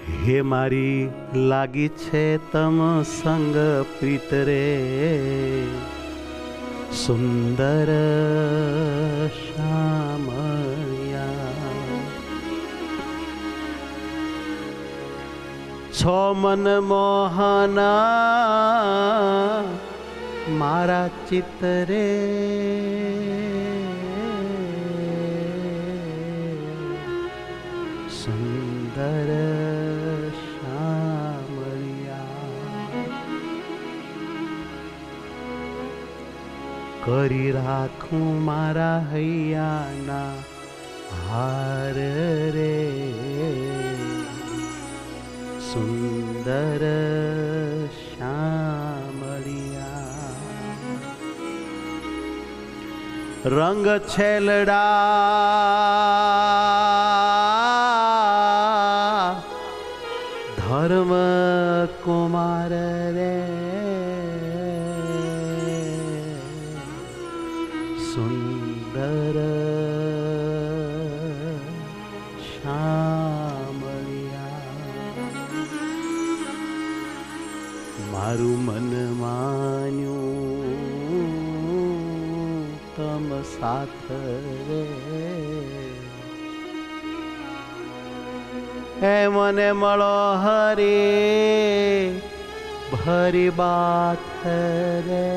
હે મારી લાગી છે તમ સંગ પ્રીત રે, સુંદર શ્યામળિયા છો મન મોહના મારા ચિત્તરે, સુંદર કરી રાખું મારા હૈયાના હાર રે, સુંદર શ્યામળિયા રંગ છેલડા ધર્મ કુમાર રે, સુંદર શ્યામળિયા મારું મન માન્યું તમ સાથ રે, હે મને મળો હરી ભરી બાત રે,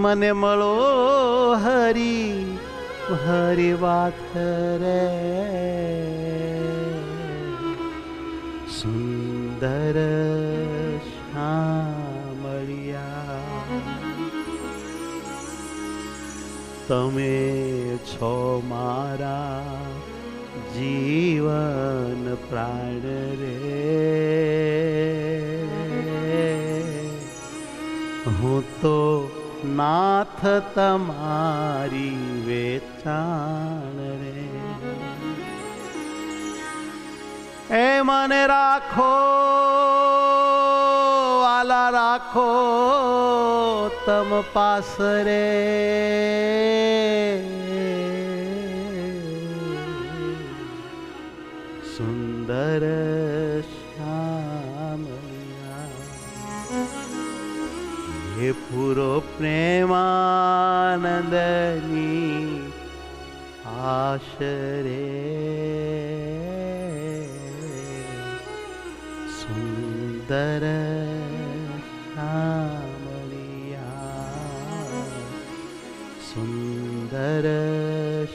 મને મળો હરી હરી વાત રે, સુંદર શ્યામળિયા તમે છો મારા જીવન પ્રાણ રે, હું તો નાથ તમારી વેચાણ રે, એ મને રાખો આલા રાખો તમ પાસ રે, સુંદર હે પૂરો પ્રેમાનંદની આશરે, સુંદર શ્યામળિયા, સુંદર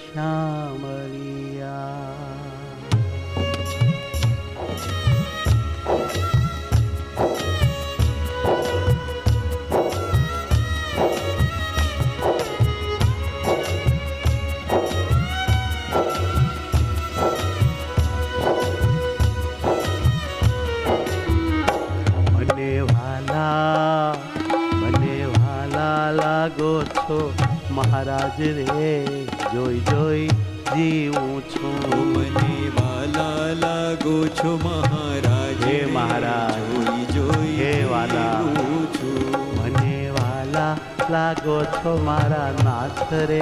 શ્યામળિયા લાગો છો મહારાજ રે, જોઈ જોઈ જીવું છું, મને વાલા લાગો છો મહારાજ, હે મહારાજ જોઈ જોઈ હે વાલા છું, મને વાલા લાગો છો મારા નાથ રે,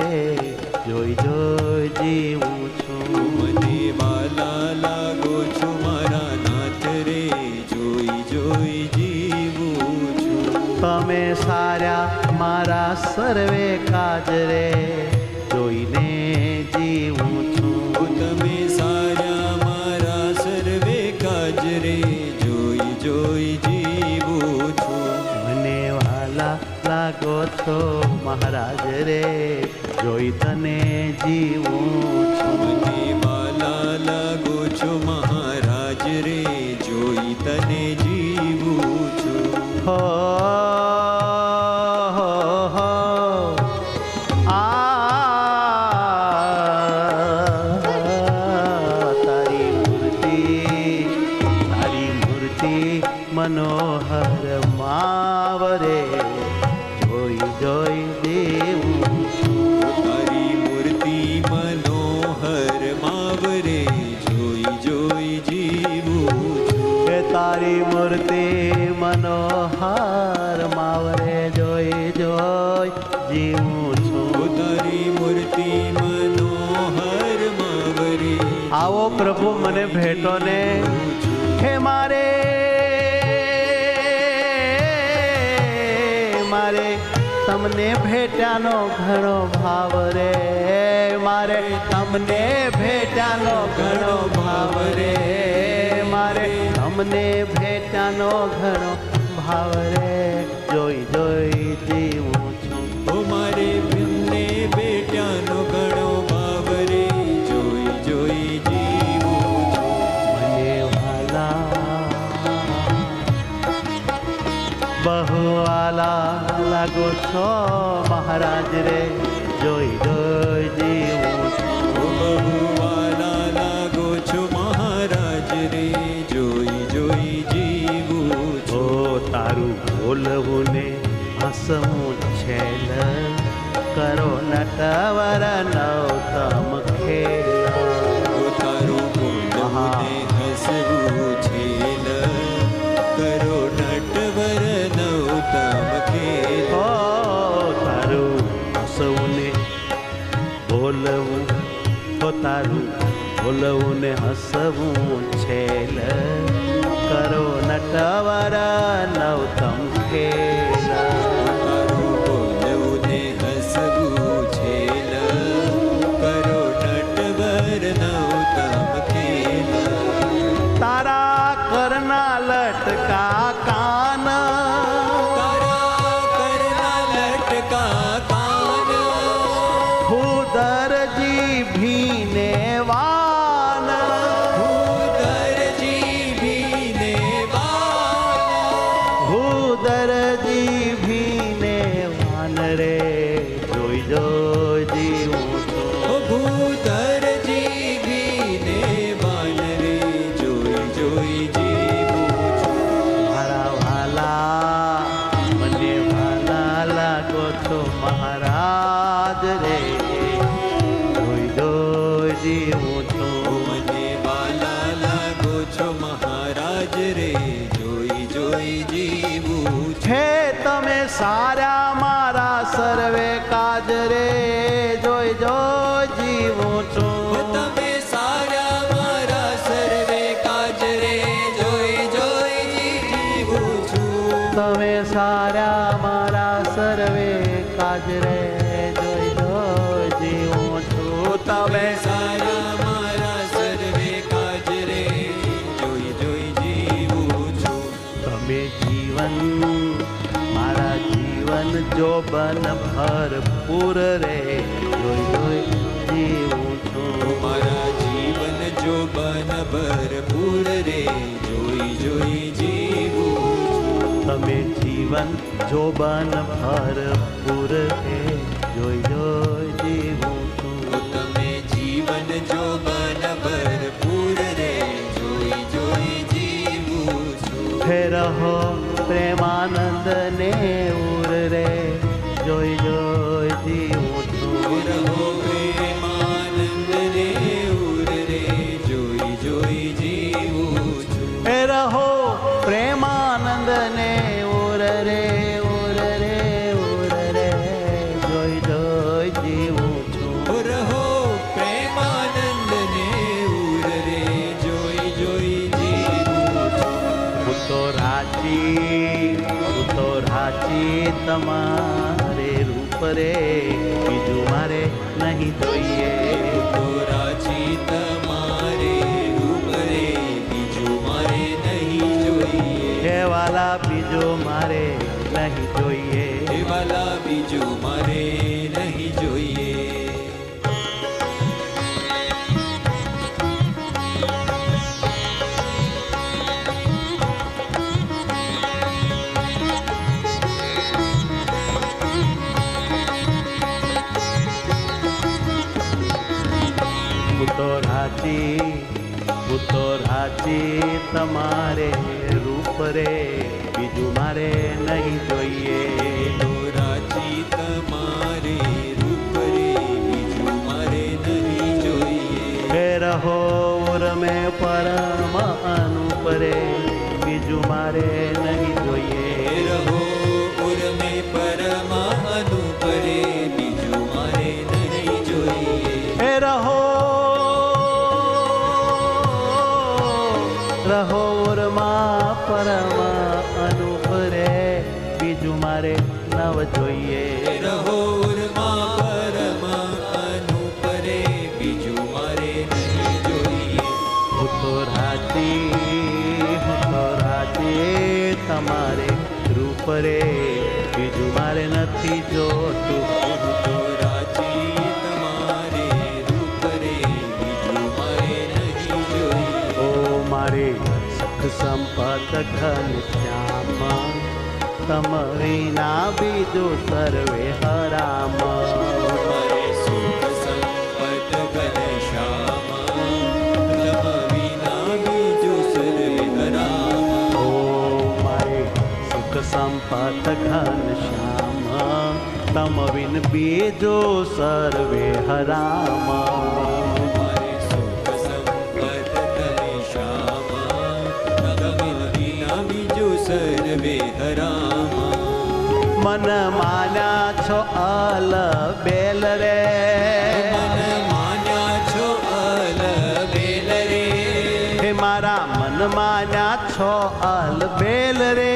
જોઈ જોઈ જીવું છું, મને વાલા લાગો છો મારા નાથ રે, જોઈ જોઈ જીવું છું, તમે સાર્યા મારા સર્વે કાજ રે, જોઈને જીવું છું, તમે સાર્યા મારા સર્વે કાજ રે, જોઈ જોઈ જીવું છું, મને વાલા લાગો છો મહારાજ રે, જોઈ તને જીવું છું, મને વાલા લાગો છો મહારાજ રે, જોઈ તને જીવું છું, હો મનોહર માવરે, જોઈ જોઈ દેવું છું, તારી મૂર્તિ મનોહર માવરે, જોઈ જોઈ જીવું છું, કે તારી મૂર્તિ મનોહર માવરે, જોઈ જોઈ જીવું છું, તારી મૂર્તિ મનોહર માવરે, આવો પ્રભુ મને ભેટો ને હે મારે તમને ભેટ્યાનો ઘણો ભાવ રે મારે તમને ભેટ્યાનો ઘણો ભાવ રે મારે તમને ભેટ્યાનો ઘણો ભાવ રે જોઈ જોઈ જીવું છું ઓ મારે તમને ભેટ્યાનો ઘણો ભાવ રે જોઈ જોઈ જીવું છું મને વાલા બહુ વાલા લાગો છો મહારાજ રે જોઈ જોઈ જીવું છું બહુ વાલા લાગો છો મહારાજ રે જોઈ જોઈ જીવું ઓ તારું બોલવું ને હસવું છેલ કરો નટવર નવતમ ખેલ તારું બોલવું ને હસવું છેલ કરો નટવર નવતમ ખેલ ઓ તારું હસવું ને બોલવું તો તારું બોલવું ને હસવું છેલ કરો નટવર નવતમ ખેલ તારું બોલવું ને હસવું છેલ કરો નટવર નવતમ ખેલ તારા કરના લટકા કાન તારા કરના લટકા કાન ઉદરજી ભીને વાન ઉદરજી ભીને વાન ઉદરજી ભીને વાન રે જોઈ જોઈ જીવું છું ભૂધરજી ભીને વાન રે જોઈ જોઈ જીવું છું મારા વાલા મને વાલા લાગો છો મહારાજ રે જોઈ જોઈ જીવું છું મને વાલા લાગો છો મહારાજ રે જોઈ જોઈ જીવું છું છે તમે સારા મારા સર્વે કાજ રે જોઈ જોઈ જીવું છું તમે સારા મારા સર્વે કાજ રે જોઈ જોઈ જીવું છું તમે સારા મારા સર્વે કાજ રે જોઈ જોઈ જીવું છું તમે સારા મારા સર્વે કાજ રે જોઈ જોઈ જીવું છું તમે જીવન મારા જીવન જોબન ભરપૂર રે જોઈ જોઈ જીવું છું મારા જીવન જોબન ભરપૂર રે જોઈ જોઈ જીવું છું તમે જીવન જોબન ભરપૂર રે જોઈ જોઈ જીવું છું તમે જીવન જોબન ભરપૂર રે જોઈ જોઈ જીવું છું હે રહો પ્રેમાનંદ ને ઉર રે જોઈ જોઈ જીવું છું રહો પ્રેમાનંદ રે ઉર રે જોઈ જોઈ જીવું છું હે રહો પ્રેમાનંદ ને ઉર રે ઉર રે ઉર રે જોઈ જોઈ જીવું છું રહો પ્રેમાનંદ ને ઉર રે જોઈ જોઈ જીવું છું હું તો રાજી તમારે રૂપ રે બીજું મારે નહીં જોઈએ તો રાજી તમારે રૂપ રે બીજું મારે નહીં જોઈએ હે વાલા બીજું મારે નહીં જોઈએ હે વાલા બીજું મારે નહીં જોઈએ હું તો રાજી તમારે રૂપ રે બીજું મારે નહીં જોઈએ તો રાજી તમારે રૂપ રે બીજું મારે નહીં જોઈએ હે રહો ઉર મેં પરમ અનુપ રે બીજું મારે નહીં જોઈએ રહો ઉર મેં પરમ અનુપ રે બીજું મારે નહીં જોઈએ હે રહો રહો ઉર્મા પરમ અનુપ રે બીજું મારે નવ જોઈએ. રહો ઉર્મા પરમ અનુપ રે બીજું મારે નહીં જોઈએ. હું તો રાજી તમારે રૂપ રે બીજું મારે નથી જોતું. હું તો રાજી તમારે રૂપ રે બીજું મારે નહીં જોઈએ. ઓ મારે સુખ સંપત ઘન શ્યામ તમ વિના બીજું સર્વે હરામ. મારે સુખ સંપત ઘનશ્યામ તમ વિના બીજું સર્વે હરામ. ઓ મારે સુખ સંપત ઘન શ્યામ તમ વિન બીજો સર્વે હરામ. મારે સુખ સંપત ઘનશ્યામ તમ વિના બીજું સર્વે હરામ. મન માન્યા છો અલ બેલ રે મન માન્યા છો અલ બેલ રે. હે મારા મન માન્યા છો અલ બેલ રે.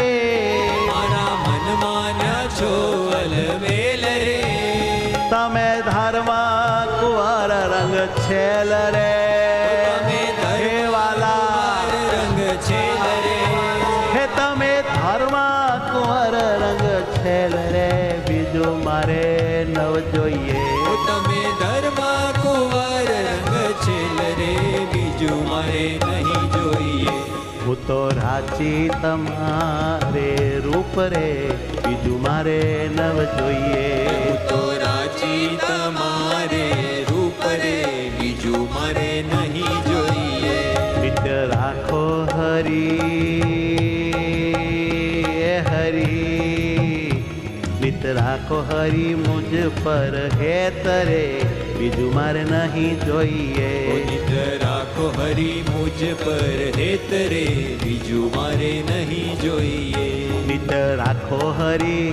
મારા મન માન્યા છો અલ બેલ રે. તમે ધર્મ કુંવર રંગ છેલ રે. તમે હે વાલા રંગ છેલ રે. હે તમે ધર્મ કુંવર રંગ છેલ રે બીજું મારે નવ જોઈએ. તમે ધર્મ કુંવર રંગ છેલ રે બીજું મારે નહીં જોઈએ. હું તો રાચી તમારે રૂપ રે બીજું મારે નવ જોઈએ. હું તો રાજી તમારે રૂપ રે બીજું મારે નહીં જોઈએ. નિત્ય રાખો હરી નિત રાખો હરી મુજ પર હેત રે બીજું મારે નહીં જોઈએ. નિત રાખો હરી મુજ પર હેત રે બીજું મારે નહીં જોઈએ. નિત રાખો હરી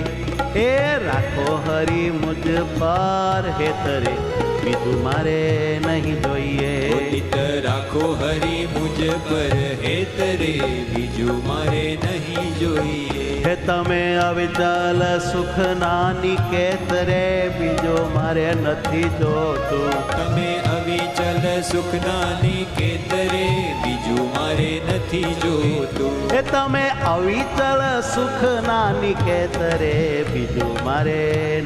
એ રાખો હરી મુજ પર હેત રે બીજું મારે નહીં જોઈએ. નિત રાખો હરી મુજ પર હેત રે બીજું મારે નહીં જોઈએ. હે તમે અવિચલ સુખ નાની કેત રે બીજો મારે નથી જોતું. તમે અવિચલ સુખના નિકેત રે બીજું મારે નથી જોતું. હે તમે અવિચલ સુખ નાની કેત રે બીજું મારે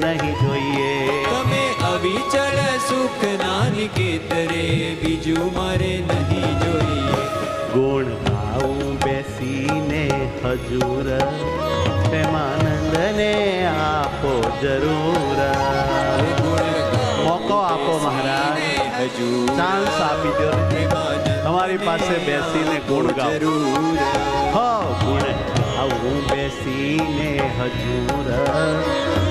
નહીં જોઈએ. તમે અવિચલ સુખના નિકેત રે બીજું મારે નહીં જોઈએ. ગુણ ગાઉં બેસીને હજુર પ્રેમાનંદને આપો જરૂર. મોકો આપો મહારાજ, હજૂર ચાન્સ આપી દો. તમારી પાસે બેસીને ગુણ ગાઓ. જરૂર હો ગુણ ગાઉં બેસીને હજુર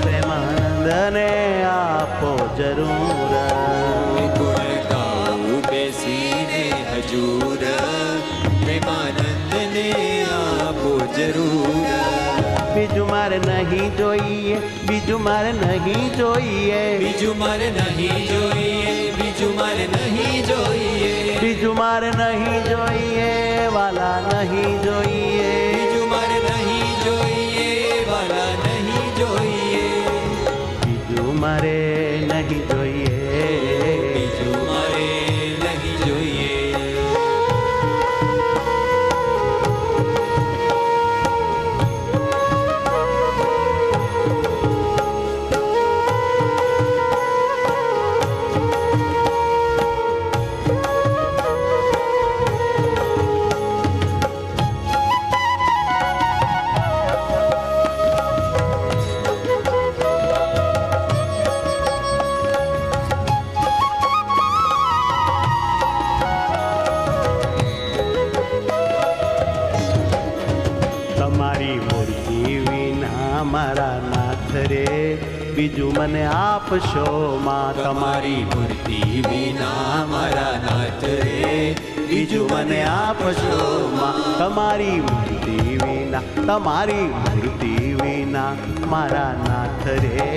પ્રેમાનંદને આપો જરૂર. ગુણ ગાઉં બેસીને હજૂર પ્રેમાનંદને આપો જરૂર. બીજું મારે નહીં જોઈએ, બીજું મારે નહીં જોઈએ. બીજું મારે નહીં જોઈએ, બીજું મારે નહીં જોઈએ. બીજું મારે નહીં જોઈએ, વાલા નહીં જોઈએ. બીજું મારે નહીં જોઈએ, વાલા નહીં જોઈએ. બીજું મારે નહીં જોઈએ. બીજું મારે નહીં જોઈએ. તમારી મૂર્તિ વિના મારા નાથ રે બીજું મને આપશો માં. તમારી મૂર્તિ વિના મારા નાથ રે બીજું મને આપશો માં. તમારી મૂર્તિ વિના, તમારી મૂર્તિ વિના મારા નાથ રે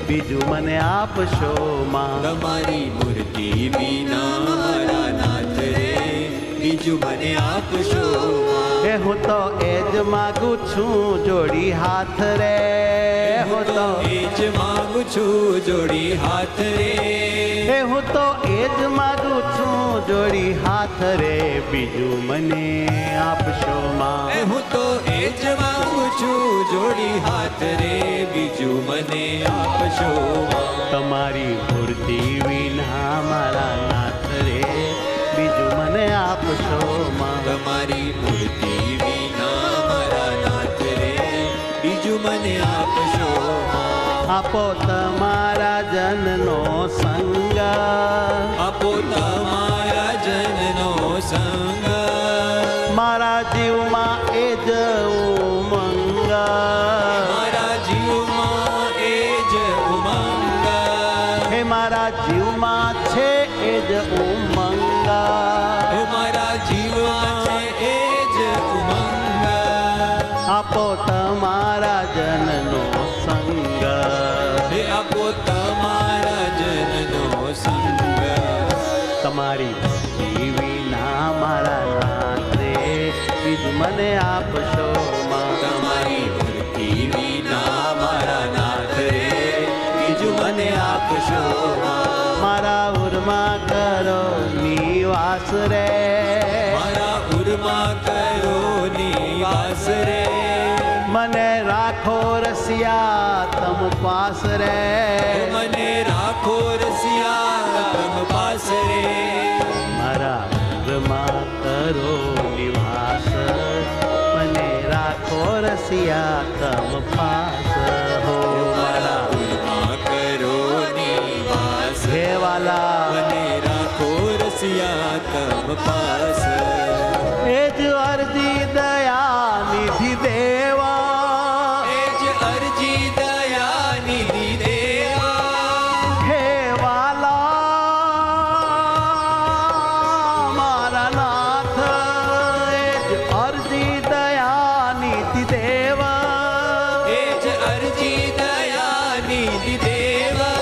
બીજું મને આપશો માં. તમારી મૂર્તિ વિના મારા નાથ રે બીજું મને આપશો માં. એ હું તો એ જ માગું છું જોડી હાથ રે. હું તો એ જ માંગુ છું જોડી હાથ રે. એ હું તો એ જ માગું છું જોડી હાથ રે. બીજું મને આપશો એ માં. હું તો એ જ માંગુ છું જોડી હાથ રે. બીજું મને આપશો માં. તમારી મૂર્તિ વિના મારા નાથ રે. બીજું મને આપશો માં. તમારી મૂર્તિ વિના મારા નાથ રે. બીજું મને આપશો માં. આપો તમારા જનનો સંગ. આપો તમારા જનનો સંગ. મારા જીવમાં એ જ ઉમંગ. મારા જીવમાં એ જ ઉમંગ. હે મારા જીવમાં છે એ જ ઉમંગ. હે મારા જીવમાં છે એ જ ઉમંગ. આપો તમારા જનનો સંગ. હે આપો તમારા જનનો સંગ. તમારી ભક્તિ વિના મારા નાથ રે. બીજું મને આપશો માં. તમારી ભક્તિ વિના મારા નાથ રે. બીજું મને આપશો માં. મારા ઉરમાં કરો નિવાસ રે. મારા ઉરમાં કરો નિવાસ રે. મને રાખો રસિયા તમ પાસ રે. મને રાખો રસિયા તમ પાસ રે. મારા ઉરમાં કરો નિવાસ. મને રાખો રસિયા તમ પાસ હો. મારા ઉરમાં કરો નિવાસ. હે વાલા મને રાખો રસિયા તમ પાસ. એ જ અરજી દયા નિધિ દેવા. એ જ અરજી દયા નિધિ દેવા. હે વાલા મારા નાથ. એ જ અરજી દયા નિધિ દેવા. એ જ અરજી દયા નિધિ દેવા.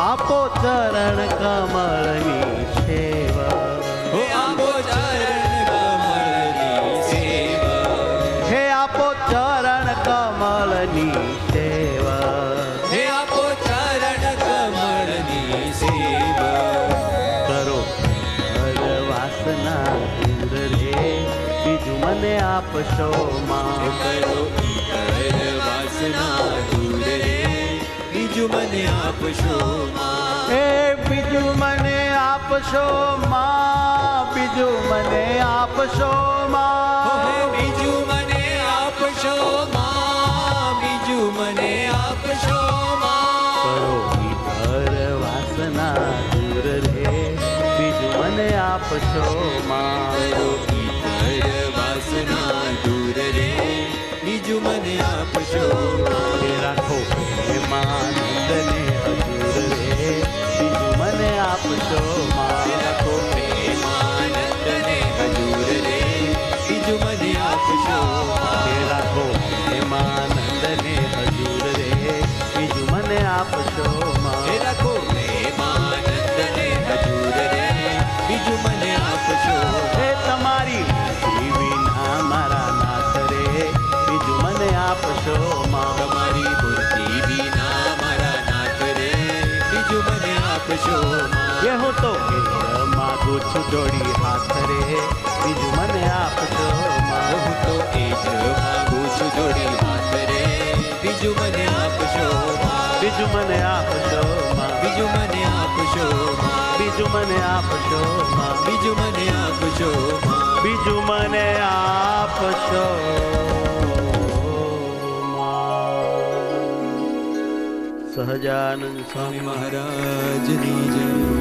આપો ચરણ કમળની સેવા. હો આપો ચરણ કમળની સેવા. હે આપો ચરણ કમળની સેવા. હે આપો ચરણ કમળની સેવા. કરો હર વાસના દૂર રે. બીજું મને આપશો માં. કરો ઈતર વાસના દૂર રે. બીજું મને આપશો માં. એ બીજું મને આપશો માં. બીજું મને આપશો હે માં. બીજું મને આપશો માં. બીજું મને આપશો માં. કરો હર વાસના દૂર રે. બીજું મને આપશો માં. કરો ઈતર વાસના દૂર રે. બીજું મને આપશો માં. એ રાખો પ્રેમાનંદને હજુર રે. બીજું મને આપશો માં. રાખો પ્રેમાનંદને હજૂર રે. બીજું મને આપશો માં. એ રાખો પ્રેમાનંદને હજુર રે. બીજું મને આપશો માં. હે રાખો પ્રેમાનંદને હજૂર રે. બીજું મને આપશો એ તમારી ભક્તિ વિના મારા નાથ રે. બીજું મને આપશો માં. તમારી મૂર્તિ વિના મારા નાથ રે. બીજું મને આપશો માં. એ હું તો એ માગું છું જોડી હાથ રે. બીજું મને આપશો માં. હું તો એ જ માંગુ છું જોડી હાથ રે. બીજું મને આપશો માં. બીજું મને આપશો માં. બીજું મને આપશો માં. બીજું મને આપશો માં. બીજું મને આપશો માં. બીજું મને આપશો માં. સહજાનંદ સ્વામી સ્વામી મહારાજની જય.